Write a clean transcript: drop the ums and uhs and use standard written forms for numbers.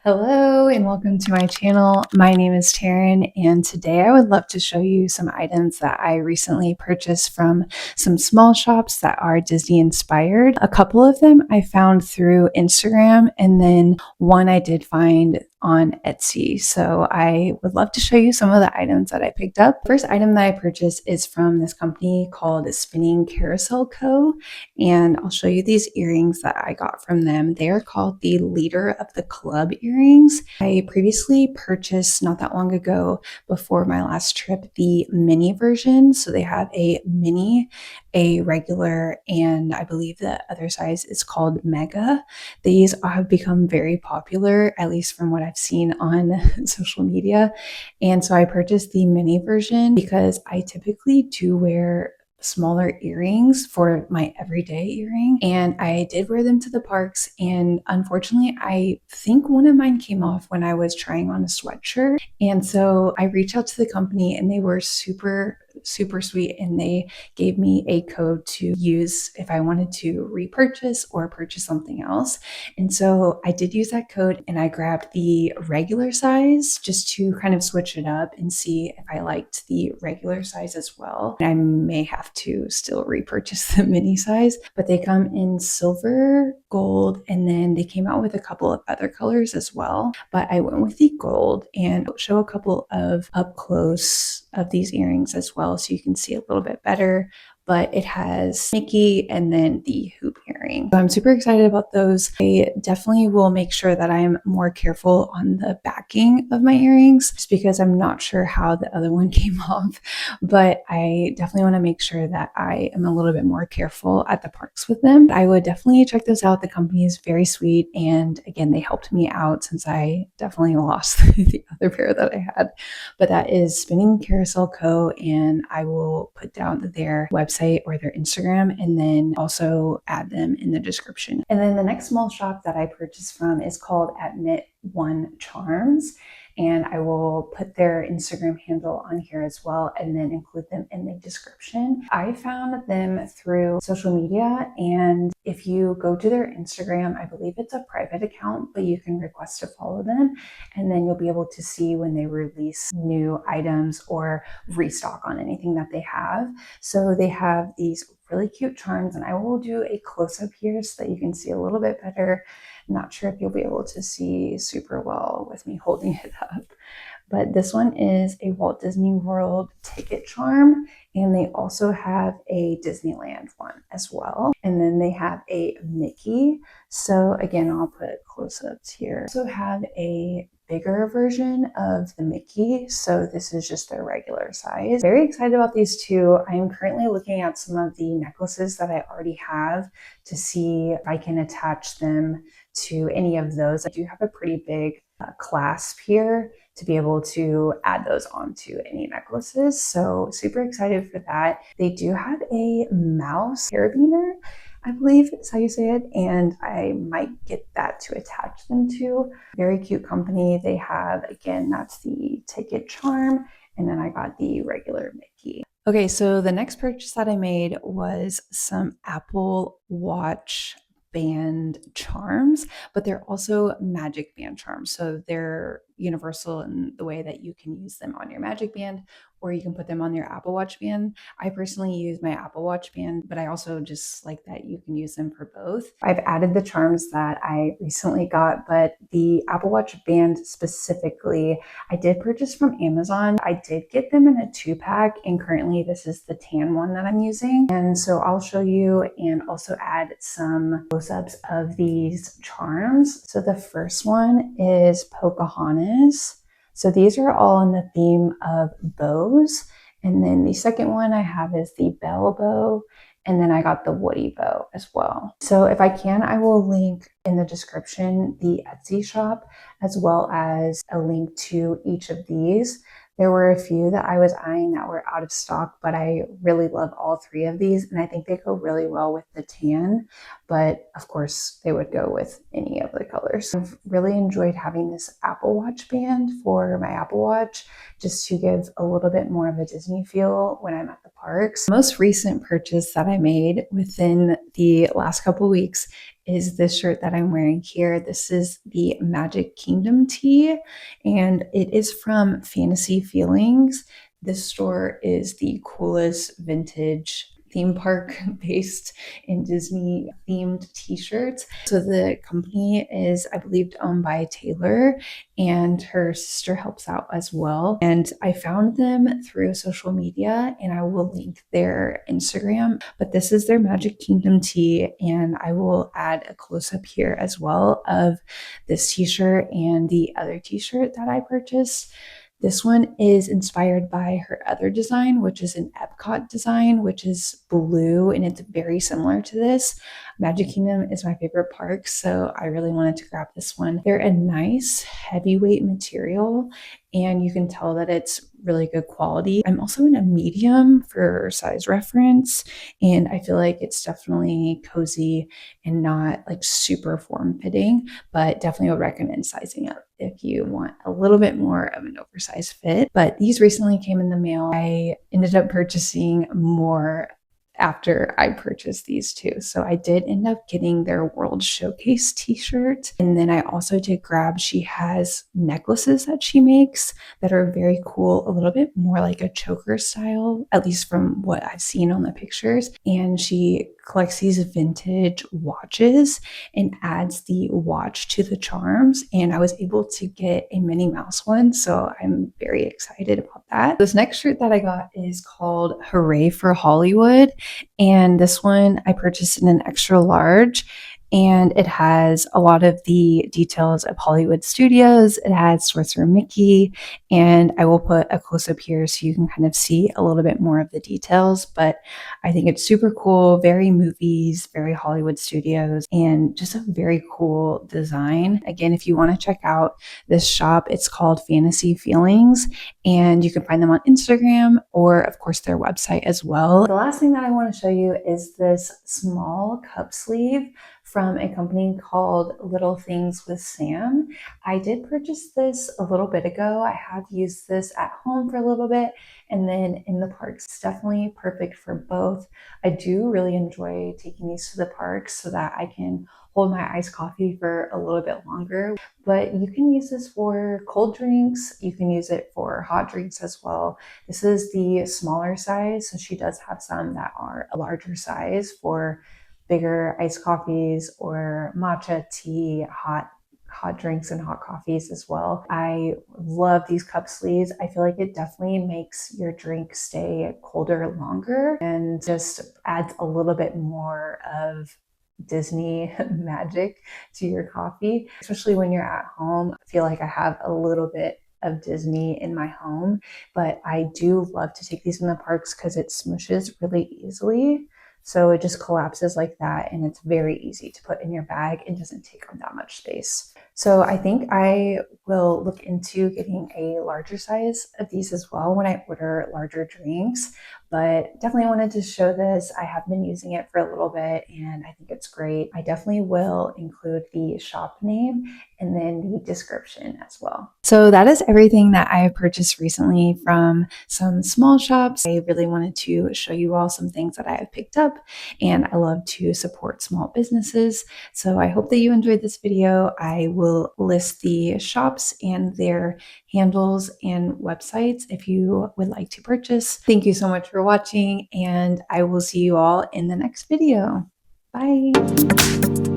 Hello and welcome to my channel. My name is Taryn, and today I would love to show you some items that I recently purchased from some small shops that are Disney inspired. A couple of them I found through Instagram, and then one I did find on Etsy. So I would love to show you some of the items that I picked up. First item that I purchased is from this company called Carousel Co, and I'll show you these earrings that I got from them. They are called the Leader of the Club earrings. I previously purchased not that long ago before my last trip the mini version. So they have a mini, a regular, and I believe the other size is called Mega. These have become very popular, at least from what I've seen on social media. And so I purchased the mini version because I typically do wear smaller earrings for my everyday earring, and I did wear them to the parks, and unfortunately I think one of mine came off when I was trying on a sweatshirt. And so I reached out to the company, and they were super sweet, and they gave me a code to use if I wanted to repurchase or purchase something else. And so I did use that code, and I grabbed the regular size just to kind of switch it up and see if I liked the regular size as well. I may have to still repurchase the mini size, but they come in silver, gold, and then they came out with a couple of other colors as well. But I went with the gold, and I'll show a couple of up close of these earrings as well so you can see a little bit better. But it has Mickey and then the hoop earring. So I'm super excited about those. I definitely will make sure that I'm more careful on the backing of my earrings just because I'm not sure how the other one came off. But I definitely want to make sure that I am a little bit more careful at the parks with them. I would definitely check those out. The company is very sweet. And again, they helped me out since I definitely lost the other pair that I had. But that is Carousel Co. And I will put down their website or their Instagram, and then also add them in the description. And then the next small shop that I purchased from is called Admit One Charms, and I will put their Instagram handle on here as well, and then include them in the description. I found them through social media, and if you go to their Instagram, I believe it's a private account, but you can request to follow them, and then you'll be able to see when they release new items or restock on anything that they have. So they have these really cute charms, and I will do a close-up here so that you can see a little bit better. Not sure if you'll be able to see super well with me holding it up, but this one is a Walt Disney World ticket charm, and they also have a Disneyland one as well. And then they have a Mickey. So again, I'll put close-ups here. Also have a bigger version of the Mickey. So this is just their regular size. Very excited about these two. I am currently looking at some of the necklaces that I already have to see if I can attach them to any of those. I do have a pretty big clasp here to be able to add those onto any necklaces. So super excited for that. They do have a mouse carabiner, I believe is how you say it, and I might get that to attach them to. Very cute company. They have, again, that's the ticket charm, and then I got the regular Mickey. Okay, so the next purchase that I made was some Apple Watch band charms, but they're also magic band charms. So they're universal in the way that you can use them on your magic band, or you can put them on your Apple Watch band. I personally use my Apple Watch band, but I also just like that you can use them for both. I've added the charms that I recently got, but the Apple Watch band specifically, I did purchase from Amazon. I did get them in a 2-pack, and currently this is the tan one that I'm using. And so I'll show you and also add some close-ups of these charms. So the first one is Pocahontas. So these are all in the theme of bows. And then the second one I have is the Belle bow. And then I got the Woody bow as well. So if I can, I will link in the description the Etsy shop, as well as a link to each of these. There were a few that I was eyeing that were out of stock, but I really love all three of these, and I think they go really well with the tan, but of course they would go with any of the colors. I've really enjoyed having this Apple Watch band for my Apple Watch, just to give a little bit more of a Disney feel when I'm at the parks. The most recent purchase that I made within the last couple weeks is this shirt that I'm wearing here. This is the Magic Kingdom tee, and it is from Fantasy Feelings. This store is the coolest vintage theme park based in Disney themed t-shirts. So the company is, I believe, owned by Taylor, and her sister helps out as well. And I found them through social media, and I will link their Instagram. But this is their Magic Kingdom tee, and I will add a close-up here as well of this t-shirt and the other t-shirt that I purchased. This one is inspired by her other design, which is an Epcot design, which is blue, and it's very similar to this. Magic Kingdom is my favorite park, so I really wanted to grab this one. They're a nice heavyweight material, and you can tell that it's really good quality. I'm also in a medium for size reference, and I feel like it's definitely cozy and not like super form-fitting, but definitely would recommend sizing up if you want a little bit more of an oversized fit. But these recently came in the mail. I ended up purchasing more after I purchased these two. So I did end up getting their World Showcase t-shirt. And then I also did grab, she has necklaces that she makes that are very cool, a little bit more like a choker style, at least from what I've seen on the pictures. And she collects these vintage watches and adds the watch to the charms. And I was able to get a Minnie Mouse one, so I'm very excited about that. This next shirt that I got is called Hooray for Hollywood. And this one I purchased in an extra large, and it has a lot of the details of Hollywood Studios. It has Sorcerer Mickey, and I will put a close-up here so you can kind of see a little bit more of the details, but I think it's super cool, very movies, very Hollywood Studios, and just a very cool design. Again, if you want to check out this shop, it's called Fantasy Feelings, and you can find them on Instagram or, of course, their website as well. The last thing that I want to show you is this small cup sleeve from a company called Little Things with Sam. I did purchase this a little bit ago. I have used this at home for a little bit, and then in the parks. It's definitely perfect for both. I do really enjoy taking these to the parks so that I can hold my iced coffee for a little bit longer. But you can use this for cold drinks. You can use it for hot drinks as well. This is the smaller size, so she does have some that are a larger size for bigger iced coffees or matcha tea, hot drinks and hot coffees as well. I love these cup sleeves. I feel like it definitely makes your drink stay colder longer and just adds a little bit more of Disney magic to your coffee, especially when you're at home. I feel like I have a little bit of Disney in my home, but I do love to take these in the parks because it smushes really easily. So it just collapses like that, and it's very easy to put in your bag and doesn't take up that much space. So I think I will look into getting a larger size of these as well when I order larger drinks. But definitely wanted to show this. I have been using it for a little bit and I think it's great. I definitely will include the shop name and then the description as well. So that is everything that I have purchased recently from some small shops. I really wanted to show you all some things that I have picked up, and I love to support small businesses. So I hope that you enjoyed this video. I will list the shops and their handles and websites if you would like to purchase. Thank you so much for watching, and I will see you all in the next video. Bye.